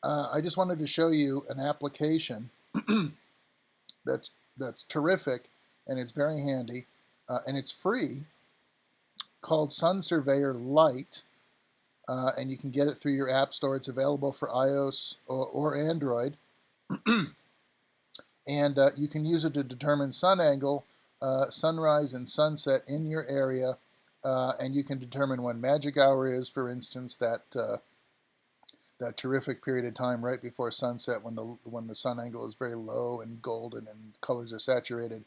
I just wanted to show you an application that's terrific, and it's very handy, and it's free, called Sun Surveyor Lite, and you can get it through your app store. It's available for iOS or Android, and you can use it to determine sun angle, sunrise and sunset in your area, and you can determine when magic hour is, for instance, that terrific period of time right before sunset when the sun angle is very low and golden and colors are saturated.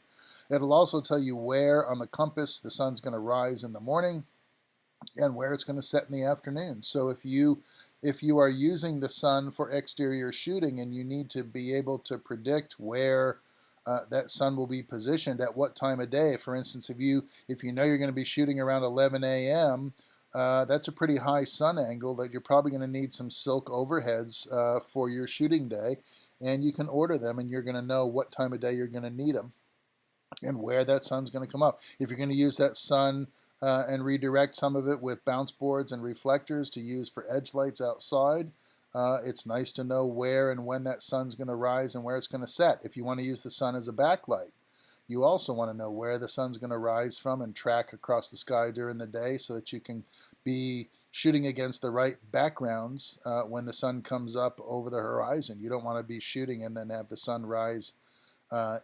It'll also tell you where on the compass the sun's going to rise in the morning and where it's going to set in the afternoon. So if you are using the sun for exterior shooting and you need to be able to predict where that sun will be positioned at what time of day, for instance, if you know you're going to be shooting around 11 a.m., that's a pretty high sun angle that you're probably going to need some silk overheads for your shooting day, and you can order them, and you're going to know what time of day you're going to need them and where that sun's going to come up. If you're going to use that sun and redirect some of it with bounce boards and reflectors to use for edge lights outside, it's nice to know where and when that sun's going to rise and where it's going to set. If you want to use the sun as a backlight, you also want to know where the sun's going to rise from and track across the sky during the day so that you can be shooting against the right backgrounds when the sun comes up over the horizon. You don't want to be shooting and then have the sun rise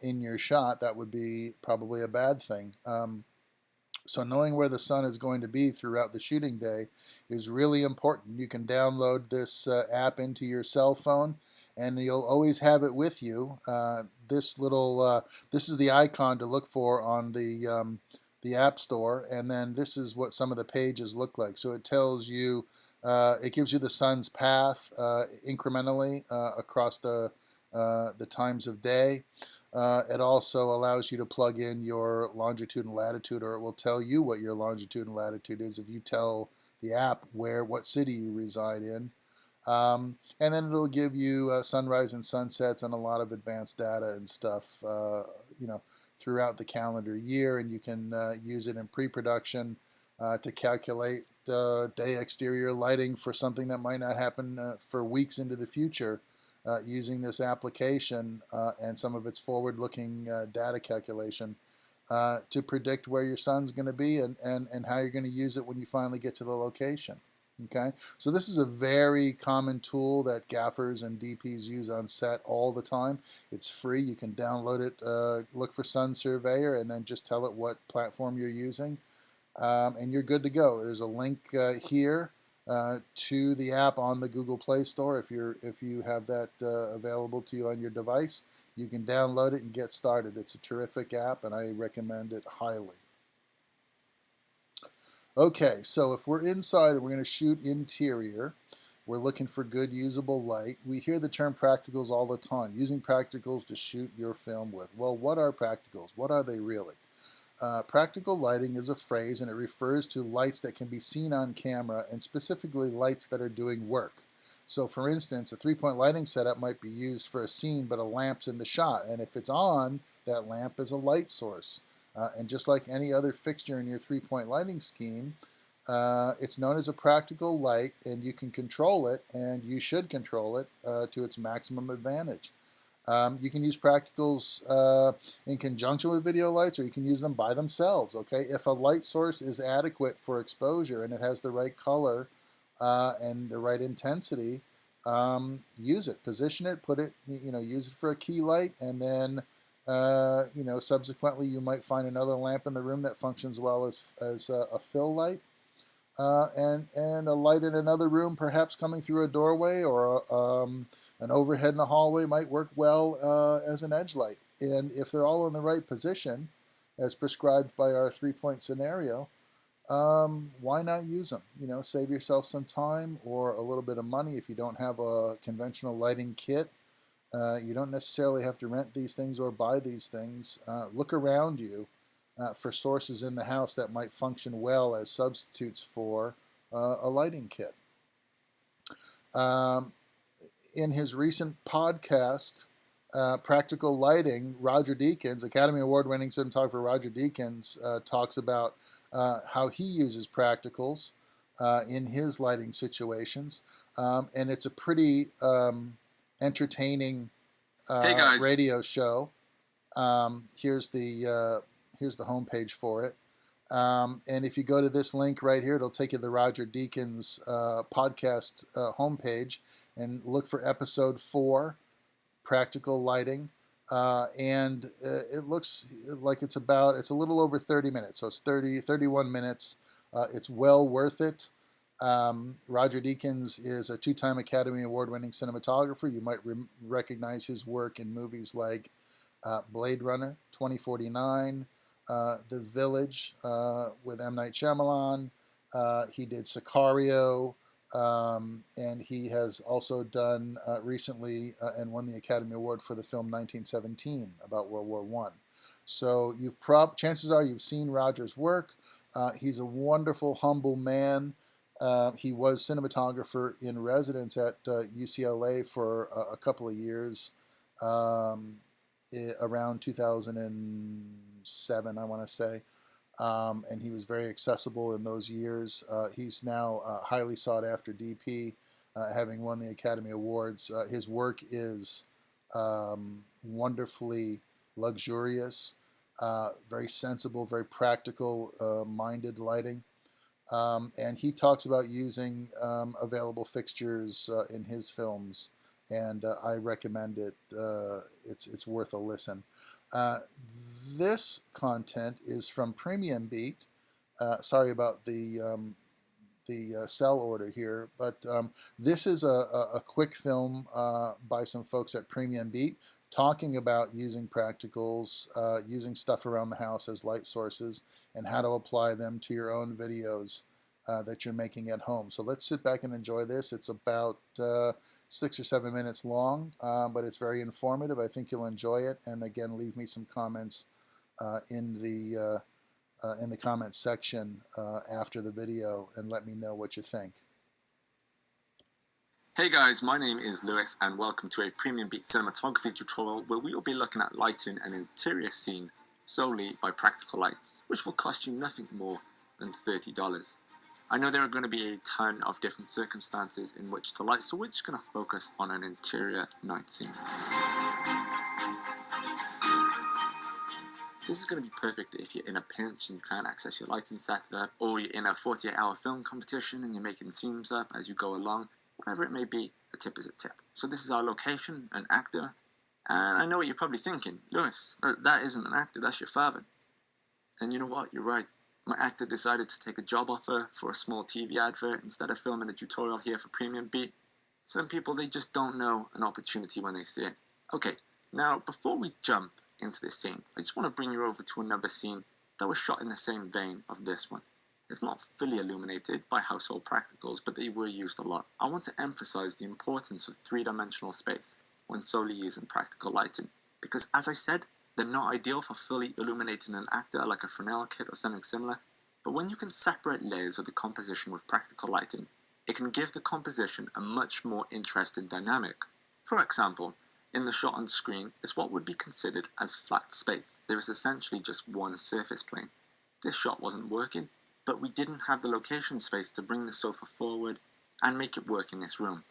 in your shot. That would be probably a bad thing. So knowing where the sun is going to be throughout the shooting day is really important. You can download this app into your cell phone, and you'll always have it with you. This is the icon to look for on the App Store, and then this is what some of the pages look like. So it tells you, it gives you the sun's path incrementally across the times of day. It also allows you to plug in your longitude and latitude, or it will tell you what your longitude and latitude is if you tell the app what city you reside in. And then it'll give you sunrise and sunsets and a lot of advanced data and stuff, throughout the calendar year, and you can use it in pre-production to calculate day exterior lighting for something that might not happen for weeks into the future. Using this application and some of its forward-looking data calculation to predict where your sun's going to be and how you're going to use it when you finally get to the location. Okay, so this is a very common tool that gaffers and DPs use on set all the time. It's free. You can download it, look for Sun Surveyor, and then just tell it what platform you're using, and you're good to go. There's a link here to the app on the Google Play Store. If you have that available to you on your device, you can download it and get started. It's a terrific app, and I recommend it highly. Okay, so if we're inside and we're going to shoot interior, we're looking for good usable light. We hear the term practicals all the time, using practicals to shoot your film with. Well, what are practicals? What are they really? Practical lighting is a phrase, and it refers to lights that can be seen on camera, and specifically lights that are doing work. So for instance, a three-point lighting setup might be used for a scene, but a lamp's in the shot, and if it's on, that lamp is a light source. And just like any other fixture in your three-point lighting scheme, it's known as a practical light, and you can control it, and you should control it to its maximum advantage. You can use practicals in conjunction with video lights, or you can use them by themselves. Okay, if a light source is adequate for exposure and it has the right color and the right intensity, use it, position it, put it, use it for a key light, and then subsequently you might find another lamp in the room that functions well as a fill light. And a light in another room, perhaps coming through a doorway or an overhead in a hallway, might work well as an edge light. And if they're all in the right position, as prescribed by our three-point scenario, why not use them? Save yourself some time or a little bit of money if you don't have a conventional lighting kit. You don't necessarily have to rent these things or buy these things. Look around you for sources in the house that might function well as substitutes for a lighting kit. In his recent podcast, Practical Lighting, Roger Deakins, Academy Award-winning cinematographer Roger Deakins, talks about how he uses practicals in his lighting situations. And it's a pretty entertaining Hey guys. radio show. Here's the homepage for it. And if you go to this link right here, it'll take you to the Roger Deakins podcast homepage, and look for episode 4, Practical Lighting. It looks like it's a little over 30 minutes, so it's 31 minutes. It's well worth it. Roger Deakins is a 2-time Academy Award-winning cinematographer. You might recognize his work in movies like Blade Runner 2049, The Village with M. Night Shyamalan. He did Sicario, and he has also done recently and won the Academy Award for the film 1917 about World War I. So chances are you've seen Roger's work. He's a wonderful, humble man. He was cinematographer in residence at UCLA for a couple of years, around 2007, I want to say. And he was very accessible in those years. He's now a highly sought after DP, having won the Academy Awards. His work is wonderfully luxurious, very sensible, very practical minded lighting. And he talks about using available fixtures in his films, and I recommend it. It's worth a listen. This content is from Premium Beat. Sorry about the sell order here, but this is a quick film by some folks at Premium Beat, talking about using practicals, using stuff around the house as light sources, and how to apply them to your own videos that you're making at home. So let's sit back and enjoy this. It's about 6 or 7 minutes long, but it's very informative. I think you'll enjoy it. And again, leave me some comments in the comments section after the video, and let me know what you think. Hey guys, my name is Lewis and welcome to a Premium Beat cinematography tutorial where we will be looking at lighting an interior scene solely by practical lights, which will cost you nothing more than $30. I know there are going to be a ton of different circumstances in which to light, so we're just going to focus on an interior night scene. This is going to be perfect if you're in a pinch and you can't access your lighting setup, or you're in a 48-hour film competition and you're making scenes up as you go along. Whatever it may be, a tip is a tip. So this is our location, an actor, and I know what you're probably thinking. Lewis, that isn't an actor, that's your father. And you know what, you're right. My actor decided to take a job offer for a small TV advert instead of filming a tutorial here for Premium Beat. Some people, they just don't know an opportunity when they see it. Okay, now before we jump into this scene, I just want to bring you over to another scene that was shot in the same vein of this one. It's not fully illuminated by household practicals, but they were used a lot. I want to emphasize the importance of three-dimensional space when solely using practical lighting, because as I said, they're not ideal for fully illuminating an actor like a Fresnel kit or something similar, but when you can separate layers of the composition with practical lighting, it can give the composition a much more interesting dynamic. For example, in the shot on screen is what would be considered as flat space. There is essentially just one surface plane. This shot wasn't working, but we didn't have the location space to bring the sofa forward and make it work in this room.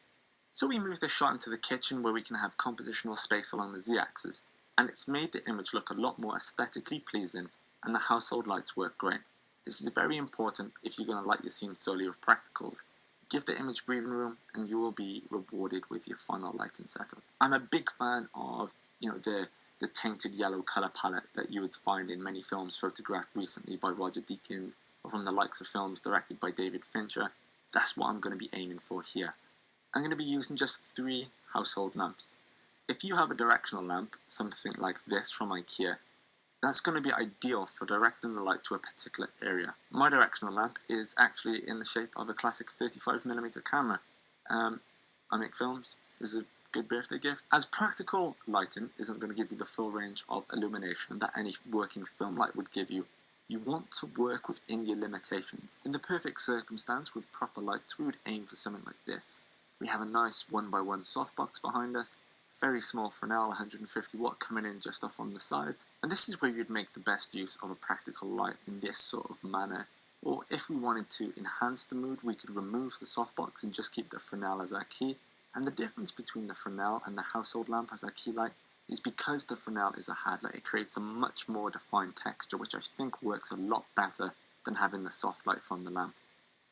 So we moved the shot into the kitchen where we can have compositional space along the z-axis, and it's made the image look a lot more aesthetically pleasing, and the household lights work great. This is very important if you're going to light your scene solely with practicals. Give the image breathing room and you will be rewarded with your final lighting setup. I'm a big fan of the tainted yellow colour palette that you would find in many films photographed recently by Roger Deakins, or from the likes of films directed by David Fincher. That's what I'm going to be aiming for here. I'm going to be using just 3 household lamps. If you have a directional lamp, something like this from IKEA, that's going to be ideal for directing the light to a particular area. My directional lamp is actually in the shape of a classic 35mm camera. I make films. It was a good birthday gift. As practical lighting isn't going to give you the full range of illumination that any working film light would give you, you want to work within your limitations. In the perfect circumstance with proper lights, we would aim for something like this. We have a nice 1x1 softbox behind us, a very small Fresnel 150 watt coming in just off on the side, and this is where you'd make the best use of a practical light in this sort of manner. Or if we wanted to enhance the mood, we could remove the softbox and just keep the Fresnel as our key. And the difference between the Fresnel and the household lamp as our key light is because the Fresnel is a hard light, it creates a much more defined texture, which I think works a lot better than having the soft light from the lamp.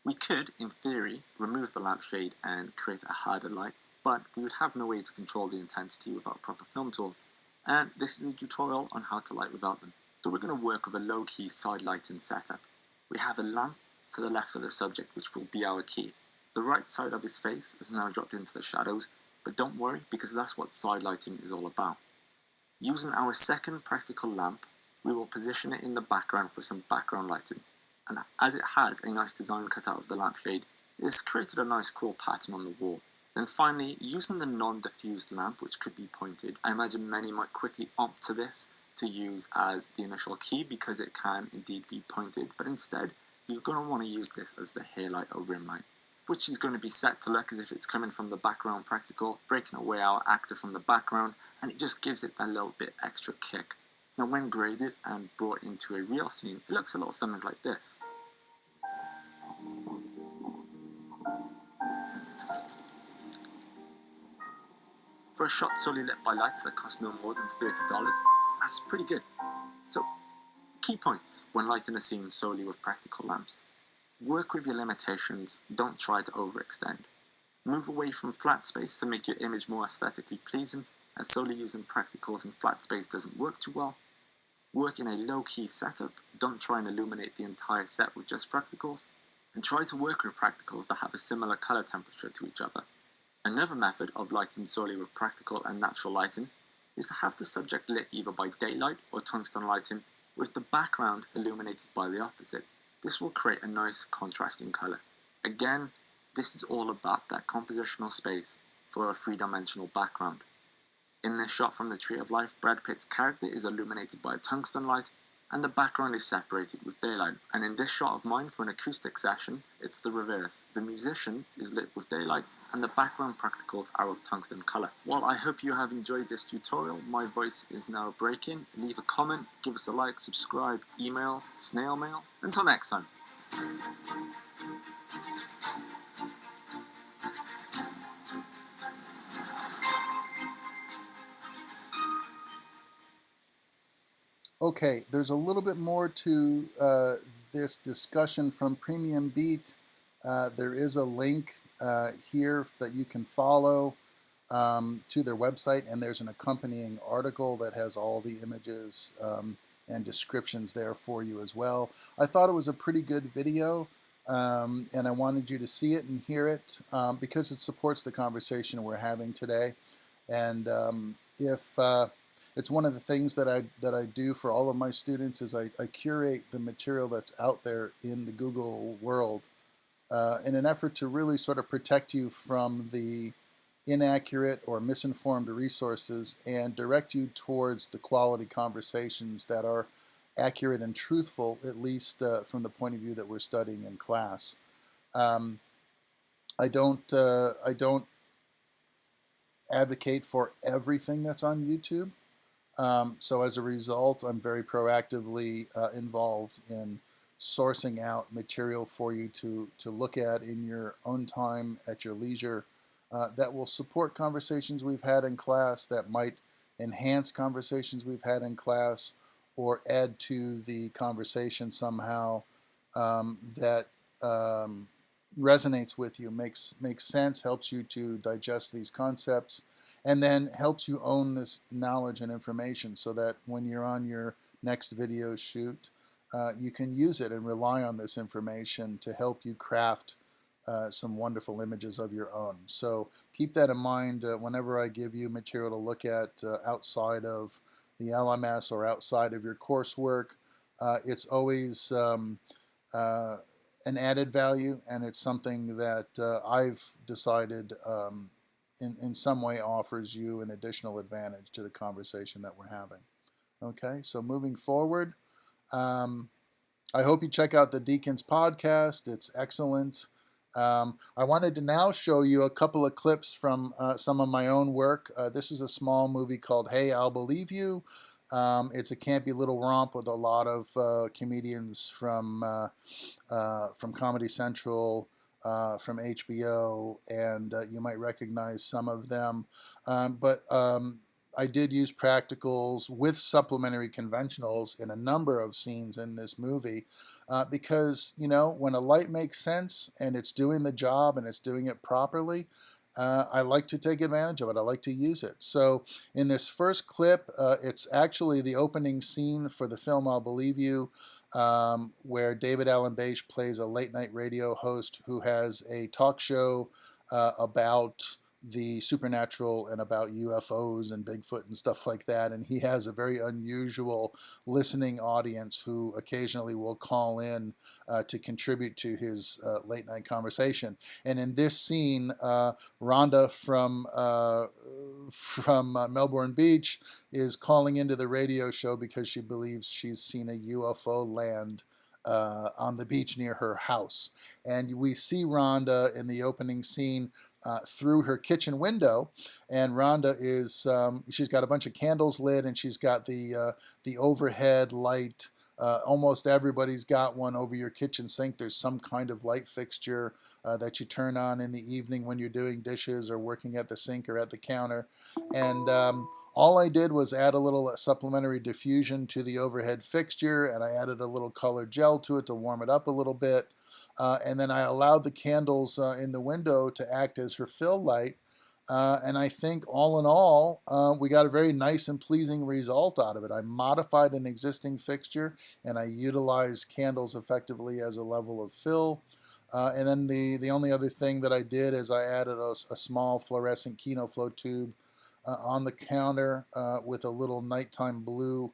We could, in theory, remove the lampshade and create a harder light, but we would have no way to control the intensity without proper film tools. And this is a tutorial on how to light without them. So we're going to work with a low-key side lighting setup. We have a lamp to the left of the subject, which will be our key. The right side of his face is now dropped into the shadows, but don't worry, because that's what side lighting is all about. Using our second practical lamp, we will position it in the background for some background lighting. And as it has a nice design cut out of the lampshade, it's created a nice cool pattern on the wall. Then finally, using the non-diffused lamp, which could be pointed, I imagine many might quickly opt to this to use as the initial key because it can indeed be pointed, but instead, you're going to want to use this as the hair light or rim light, which is going to be set to look as if it's coming from the background practical, breaking away our actor from the background, and it just gives it that little bit extra kick. Now when graded and brought into a real scene, it looks a little something like this. For a shot solely lit by lights that cost no more than $30, that's pretty good. So, key points when lighting a scene solely with practical lamps. Work with your limitations, don't try to overextend. Move away from flat space to make your image more aesthetically pleasing, as solely using practicals in flat space doesn't work too well. Work in a low-key setup, don't try and illuminate the entire set with just practicals, and try to work with practicals that have a similar color temperature to each other. Another method of lighting solely with practical and natural lighting is to have the subject lit either by daylight or tungsten lighting, with the background illuminated by the opposite. This will create a nice contrasting color. Again, this is all about that compositional space for a three-dimensional background. In this shot from the Tree of Life, Brad Pitt's character is illuminated by a tungsten light, and the background is separated with daylight. And in this shot of mine for an acoustic session, it's the reverse. The musician is lit with daylight, and the background practicals are of tungsten color. Well, I hope you have enjoyed this tutorial. My voice is now breaking. Leave a comment, give us a like, subscribe, email, snail mail. Until next time. Okay, there's a little bit more to this discussion from Premium Beat. There is a link here that you can follow to their website, and there's an accompanying article that has all the images and descriptions there for you as well. I thought it was a pretty good video, and I wanted you to see it and hear it because it supports the conversation we're having today. And if it's one of the things that I do for all of my students is I curate the material that's out there in the Google world in an effort to really sort of protect you from the inaccurate or misinformed resources and direct you towards the quality conversations that are accurate and truthful, at least from the point of view that we're studying in class. I don't advocate for everything that's on YouTube. So as a result, I'm very proactively involved in sourcing out material for you to look at in your own time at your leisure that will support conversations we've had in class, that might enhance conversations we've had in class, or add to the conversation somehow that resonates with you, makes sense, helps you to digest these concepts, and then helps you own this knowledge and information so that when you're on your next video shoot, you can use it and rely on this information to help you craft some wonderful images of your own. So keep that in mind whenever I give you material to look at outside of the LMS or outside of your coursework. It's always an added value, and it's something that I've decided in some way offers you an additional advantage to the conversation that we're having. Okay, so moving forward, I hope you check out the Deacons podcast. It's excellent. I wanted to now show you a couple of clips from some of my own work. This is a small movie called Hey, I'll Believe You. It's a campy little romp with a lot of comedians from Comedy Central, from HBO, and you might recognize some of them. But I did use practicals with supplementary conventionals in a number of scenes in this movie because, when a light makes sense and it's doing the job and it's doing it properly, I like to take advantage of it. I like to use it. So in this first clip, it's actually the opening scene for the film I'll Believe You, where David Allen Beige plays a late night radio host who has a talk show about the supernatural and about UFOs and Bigfoot and stuff like that. And he has a very unusual listening audience who occasionally will call in to contribute to his late night conversation. And in this scene, Rhonda from Melbourne Beach is calling into the radio show because she believes she's seen a UFO land on the beach near her house. And we see Rhonda in the opening scene through her kitchen window, and Rhonda is she's got a bunch of candles lit, and she's got the overhead light. Almost everybody's got one over your kitchen sink. There's some kind of light fixture that you turn on in the evening when you're doing dishes or working at the sink or at the counter. And all I did was add a little supplementary diffusion to the overhead fixture, and I added a little colored gel to it to warm it up a little bit. And then I allowed the candles in the window to act as her fill light. And I think all in all, we got a very nice and pleasing result out of it. I modified an existing fixture and I utilized candles effectively as a level of fill. And then the only other thing that I did is I added a small fluorescent Kino Flow tube on the counter with a little nighttime blue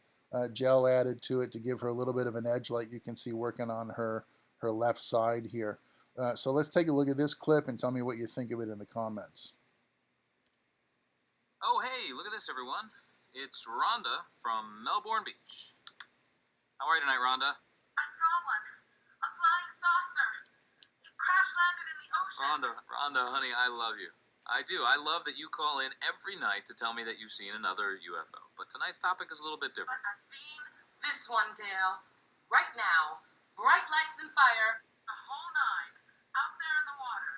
gel added to it to give her a little bit of an edge light you can see working on her left side here. So let's take a look at this clip and tell me what you think of it in the comments. Oh, hey, look at this, everyone. It's Rhonda from Melbourne Beach. How are you tonight, Rhonda? I saw one. A flying saucer. It crash landed in the ocean. Rhonda, honey, I love you. I do. I love that you call in every night to tell me that you've seen another UFO. But tonight's topic is a little bit different. But I've seen this one, Dale. Right now. Bright lights and fire. The whole nine. Out there in the water.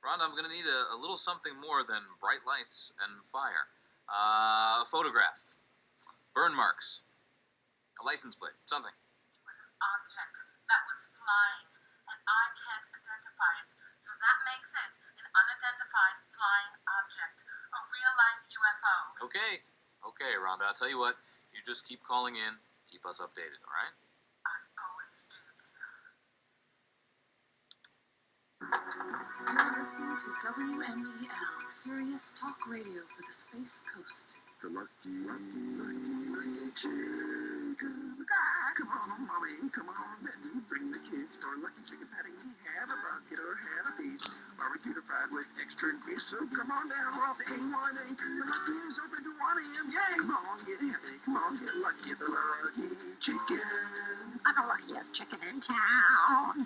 Rhonda, I'm going to need a little something more than bright lights and fire. A photograph. Burn marks. A license plate. Something. It was an object that was flying, and I can't identify it. So that makes it an unidentified flying object. A real-life UFO. Okay, Rhonda, I'll tell you what. You just keep calling in. Keep us updated, all right? I always do, dear. You're listening to WMEL, Sirius Talk Radio for the Space Coast. The lucky chicken. Come on, mommy, come on, Benny, bring the kids for lucky chicken patty. Have a bucket or have a piece. Barbecue fried with extra grease. So come on down off the A1A. The lucky is open to 1 a.m. Yay! Come on, get happy. Come on, get lucky. The lucky chicken. I'm the luckiest chicken in town.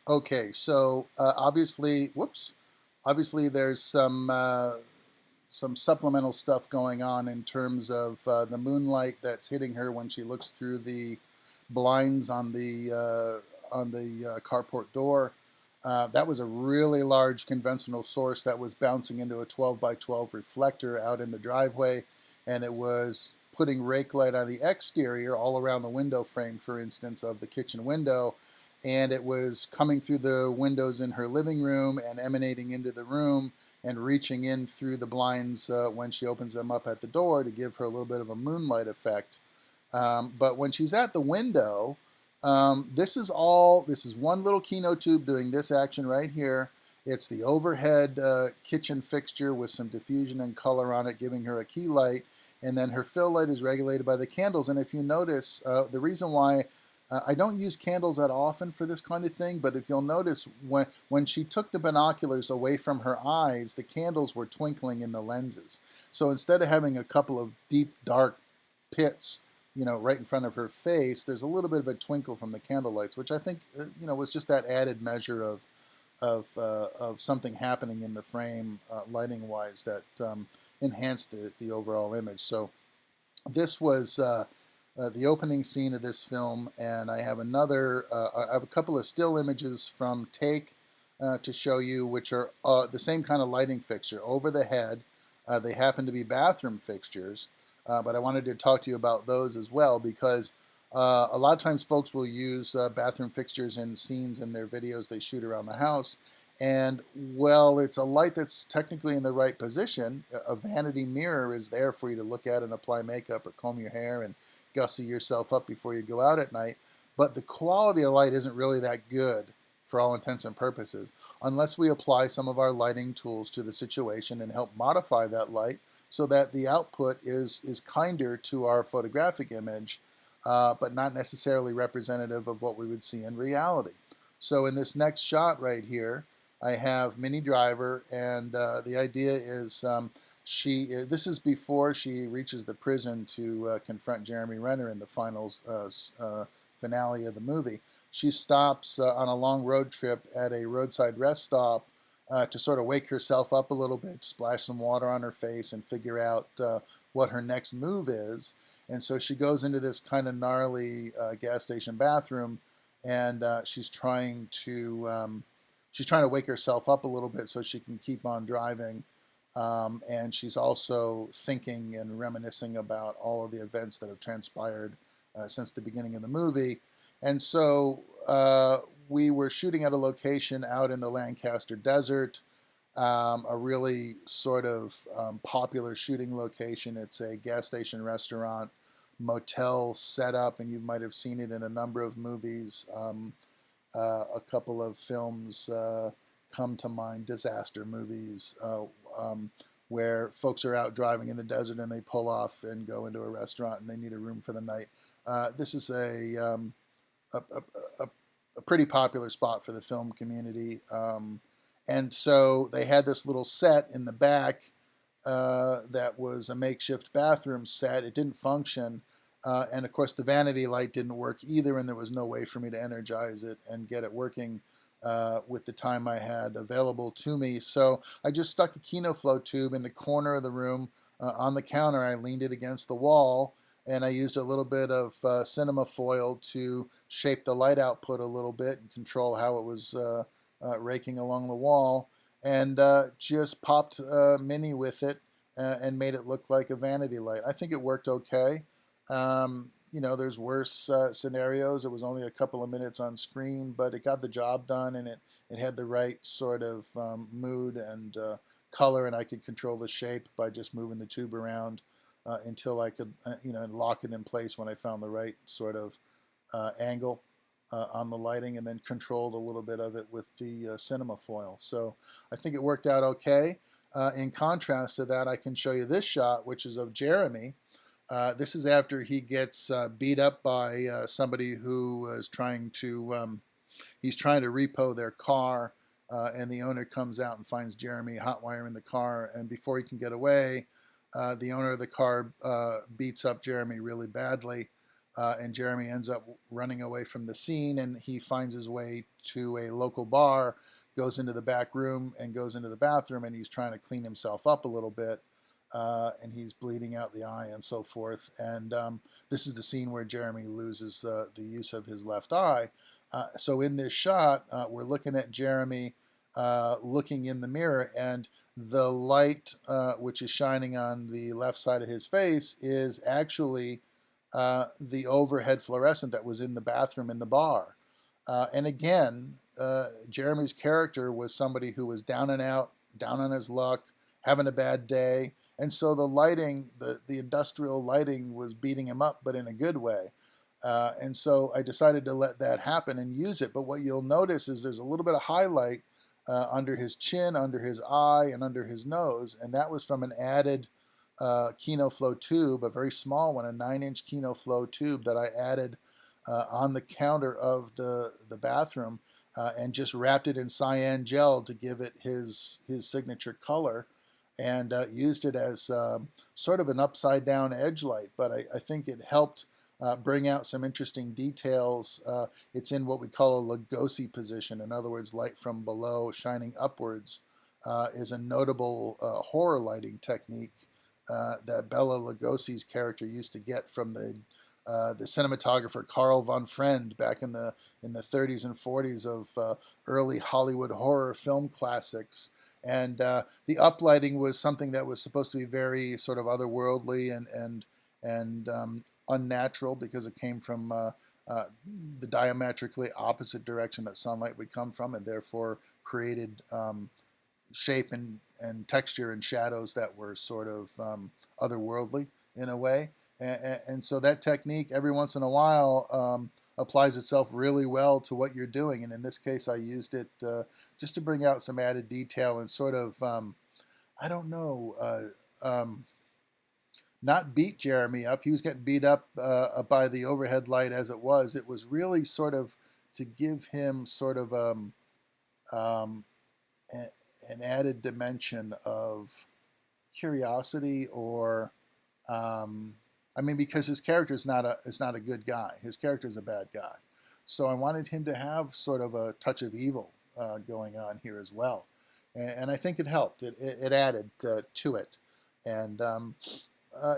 Okay, so obviously there's some supplemental stuff going on in terms of the moonlight that's hitting her when she looks through the blinds on the carport door. That was a really large conventional source that was bouncing into a 12 by 12 reflector out in the driveway, and it was putting rake light on the exterior all around the window frame, for instance, of the kitchen window, and it was coming through the windows in her living room and emanating into the room and reaching in through the blinds when she opens them up at the door to give her a little bit of a moonlight effect. But when she's at the window, this is one little Kino tube doing this action right here. It's the overhead kitchen fixture with some diffusion and color on it, giving her a key light, and then her fill light is regulated by the candles. And if you notice, the reason why I don't use candles that often for this kind of thing, but if you'll notice, when she took the binoculars away from her eyes, the candles were twinkling in the lenses. So instead of having a couple of deep, dark pits, right in front of her face, there's a little bit of a twinkle from the candle lights, which I think, was just that added measure of something happening in the frame lighting-wise that enhanced the overall image. So this was the opening scene of this film, and I have I have a couple of still images from Take to show you, which are the same kind of lighting fixture over the head. They happen to be bathroom fixtures, but I wanted to talk to you about those as well, because a lot of times folks will use bathroom fixtures in scenes in their videos they shoot around the house. And, well, it's a light that's technically in the right position. A vanity mirror is there for you to look at and apply makeup or comb your hair and gussy yourself up before you go out at night. But the quality of light isn't really that good for all intents and purposes, unless we apply some of our lighting tools to the situation and help modify that light so that the output is kinder to our photographic image, but not necessarily representative of what we would see in reality. So in this next shot right here, I have Minnie Driver, and the idea is this is before she reaches the prison to confront Jeremy Renner in the final finale of the movie. She stops on a long road trip at a roadside rest stop to sort of wake herself up a little bit, splash some water on her face, and figure out what her next move is. And so she goes into this kind of gnarly gas station bathroom, and she's trying to wake herself up a little bit so she can keep on driving. And she's also thinking and reminiscing about all of the events that have transpired since the beginning of the movie. And so we were shooting at a location out in the Lancaster Desert, a really sort of popular shooting location. It's a gas station, restaurant, motel setup, and you might have seen it in a number of movies. A couple of films come to mind, disaster movies, where folks are out driving in the desert and they pull off and go into a restaurant and they need a room for the night. This is a pretty popular spot for the film community. And so they had this little set in the back that was a makeshift bathroom set. It didn't function. And of course, the vanity light didn't work either, and there was no way for me to energize it and get it working with the time I had available to me. So I just stuck a KinoFlow tube in the corner of the room on the counter. I leaned it against the wall, and I used a little bit of cinema foil to shape the light output a little bit and control how it was raking along the wall, and just popped Minnie with it and made it look like a vanity light. I think it worked okay. There's worse scenarios. It was only a couple of minutes on screen, but it got the job done, and it had the right sort of mood and color, and I could control the shape by just moving the tube around until I could, lock it in place when I found the right sort of angle on the lighting, and then controlled a little bit of it with the cinema foil. So I think it worked out okay. In contrast to that, I can show you this shot, which is of Jeremy. This is after he gets beat up by somebody who is trying to repo their car, and the owner comes out and finds Jeremy hotwiring the car, and before he can get away, the owner of the car beats up Jeremy really badly, and Jeremy ends up running away from the scene, and he finds his way to a local bar, goes into the back room and goes into the bathroom, and he's trying to clean himself up a little bit. And he's bleeding out the eye and so forth. And this is the scene where Jeremy loses the use of his left eye. So in this shot, we're looking at Jeremy looking in the mirror, and the light which is shining on the left side of his face is actually the overhead fluorescent that was in the bathroom in the bar. And again, Jeremy's character was somebody who was down and out, down on his luck, having a bad day. And so the lighting, the industrial lighting was beating him up, but in a good way. And so I decided to let that happen and use it. But what you'll notice is there's a little bit of highlight under his chin, under his eye, and under his nose. And that was from an added KinoFlow tube, a very small one, a 9-inch KinoFlow tube that I added on the counter of the bathroom and just wrapped it in cyan gel to give it his signature color. And used it as sort of an upside-down edge light, but I think it helped bring out some interesting details. It's in what we call a Lugosi position. In other words, light from below shining upwards is a notable horror lighting technique that Bela Lugosi's character used to get from the cinematographer Karl von Friend back in the 30s and 40s of early Hollywood horror film classics. And the uplighting was something that was supposed to be very sort of otherworldly and unnatural because it came from the diametrically opposite direction that sunlight would come from, and therefore created shape and texture and shadows that were sort of otherworldly in a way. And so that technique, every once in a while, applies itself really well to what you're doing. And in this case, I used it just to bring out some added detail and sort of, I don't know, not beat Jeremy up. He was getting beat up by the overhead light as it was. It was really sort of to give him sort of an added dimension of curiosity, or I mean, because his character is not a good guy. His character is a bad guy. So I wanted him to have sort of a touch of evil going on here as well, and I think it helped. It added to it, and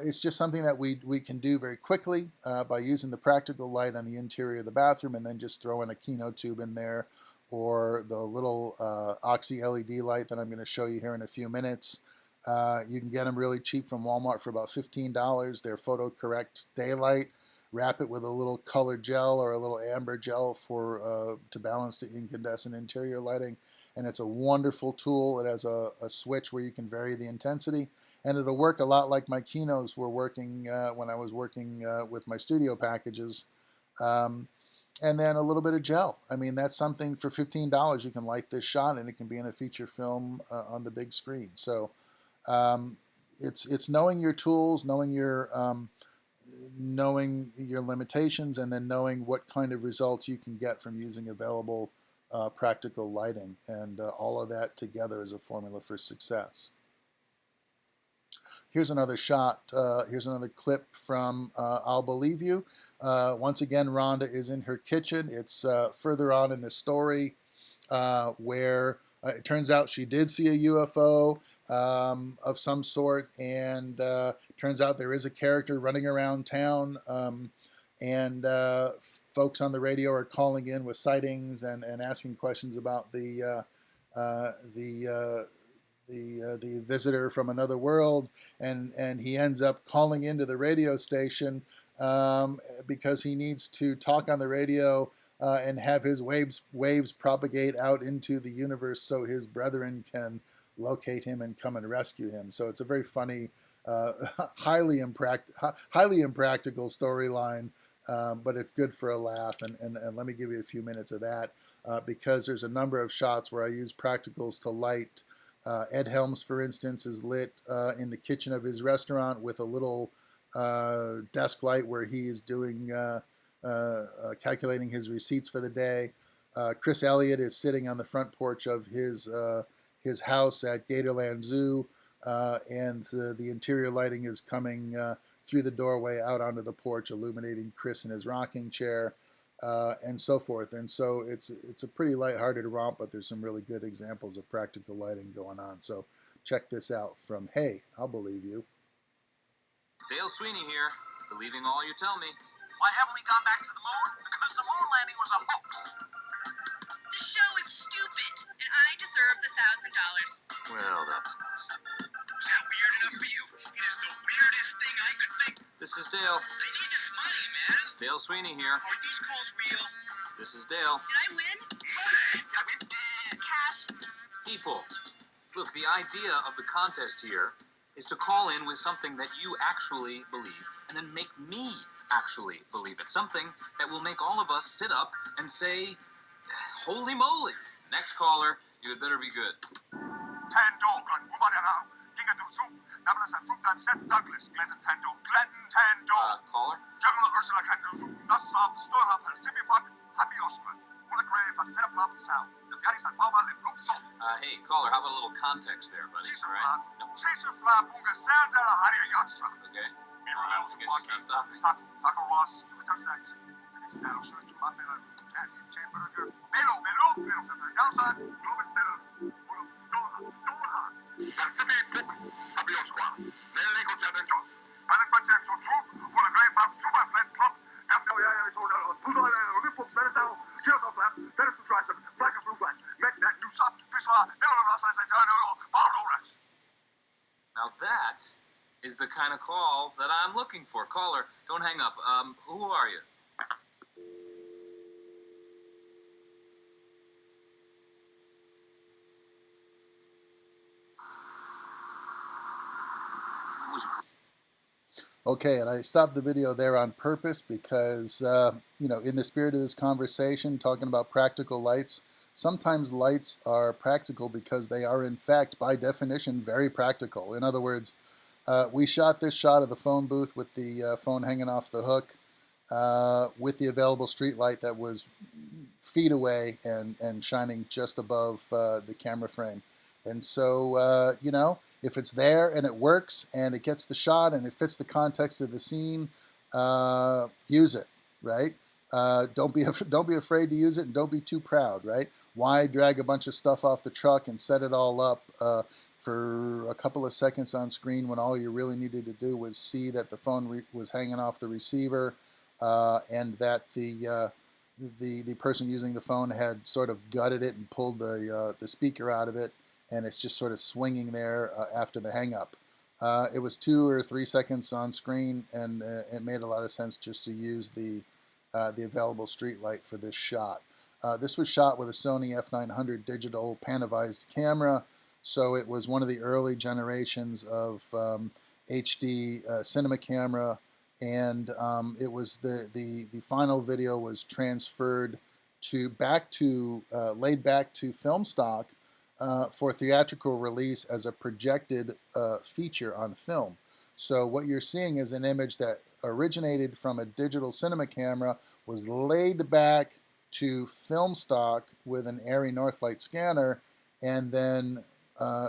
it's just something that we can do very quickly by using the practical light on the interior of the bathroom, and then just throw in a Kino tube in there, or the little Oxy LED light that I'm going to show you here in a few minutes. You can get them really cheap from Walmart for about $15. They're photo correct daylight. Wrap it with a little color gel or a little amber gel for to balance the incandescent interior lighting. And it's a wonderful tool. It has a switch where you can vary the intensity. And it'll work a lot like my Kinos were working when I was working with my studio packages. And then a little bit of gel. I mean, that's something for $15 you can light this shot, and it can be in a feature film on the big screen. So it's knowing your tools, knowing your limitations, and then knowing what kind of results you can get from using available practical lighting, and all of that together is a formula for success. Here's another shot. Here's another clip from I'll Believe You. Once again, Rhonda is in her kitchen. It's further on in the story where it turns out she did see a UFO of some sort, and turns out there is a character running around town, and folks on the radio are calling in with sightings and asking questions about the visitor from another world, and he ends up calling into the radio station because he needs to talk on the radio and have his waves propagate out into the universe so his brethren can locate him and come and rescue him. So it's a very funny, highly impractical storyline, but it's good for a laugh. And let me give you a few minutes of that because there's a number of shots where I use practicals to light. Ed Helms, for instance, is lit in the kitchen of his restaurant with a little desk light where he is doing calculating his receipts for the day. Chris Elliott is sitting on the front porch of his house at Gatorland Zoo, and the interior lighting is coming through the doorway out onto the porch, illuminating Chris in his rocking chair, and so forth. And so it's a pretty lighthearted romp, but there's some really good examples of practical lighting going on. So check this out from Hey, I'll Believe You. Dale Sweeney here, believing all you tell me. Why haven't we gone back to the moon? Because the moon landing was a hoax. The show is stupid, and I deserve the $1,000. Well, that's nice. Is that weird enough for you? It is the weirdest thing I could think. This is Dale. I need this money, man. Dale Sweeney here. Are these calls real? This is Dale. Did I win? Money! I win cash. People, look, the idea of the contest here is to call in with something that you actually believe, and then make me actually believe it. Something that will make all of us sit up and say, holy moly. Next caller, you had better be good. Tando, Glenn, Umarana, Ginga do Soup, Navlas and Fruit and Set Douglas, Glenn Tando, Glenn Tando, Caller? Juggler Ursula Kando, Nassab, Storhap, and Sippy Puck, Happy Oscar, Una Grave, and Set Up Sound, the Fiaris and Baba and Loopso. Hey, caller, how about a little context there, buddy? Jesus, All right? No. Jesus, Bunga, Santa, Haria Yatstra. Okay. I guess she's not stopping. Taco Ross, Sugar Interessado, schön zu machen, Chamberlain, pero, für downside, Robin Center, Now that is the kind of call that I'm looking for. Caller, don't hang up. Who are you? Okay, and I stopped the video there on purpose because, you know, in the spirit of this conversation, talking about practical lights, sometimes lights are practical because they are, in fact, by definition, very practical. In other words, we shot this shot of the phone booth with the phone hanging off the hook with the available street light that was feet away and shining just above the camera frame. And so, you know, if it's there and it works and it gets the shot and it fits the context of the scene, use it, right? Don't be afraid to use it, and don't be too proud, right? Why drag a bunch of stuff off the truck and set it all up for a couple of seconds on screen when all you really needed to do was see that the phone was hanging off the receiver and that the person using the phone had sort of gutted it and pulled the speaker out of it, and it's just sort of swinging there after the hang-up. It was 2 or 3 seconds on screen, and it made a lot of sense just to use the available street light for this shot. This was shot with a Sony f900 digital Panavised camera, so it was one of the early generations of HD cinema camera, and it was the final video was transferred laid back to film stock for theatrical release as a projected feature on film. So what you're seeing is an image that originated from a digital cinema camera, was laid back to film stock with an Arri Northlight scanner, and then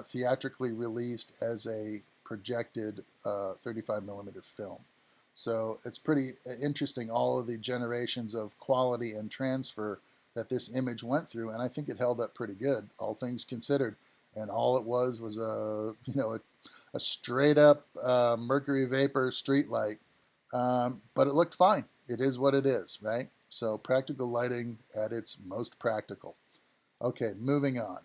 theatrically released as a projected 35mm film. So it's pretty interesting, all of the generations of quality and transfer that this image went through, and I think it held up pretty good, all things considered. And all it was a straight up mercury vapor street light, but it looked fine. It is what it is, right? So practical lighting at its most practical. Okay, moving on.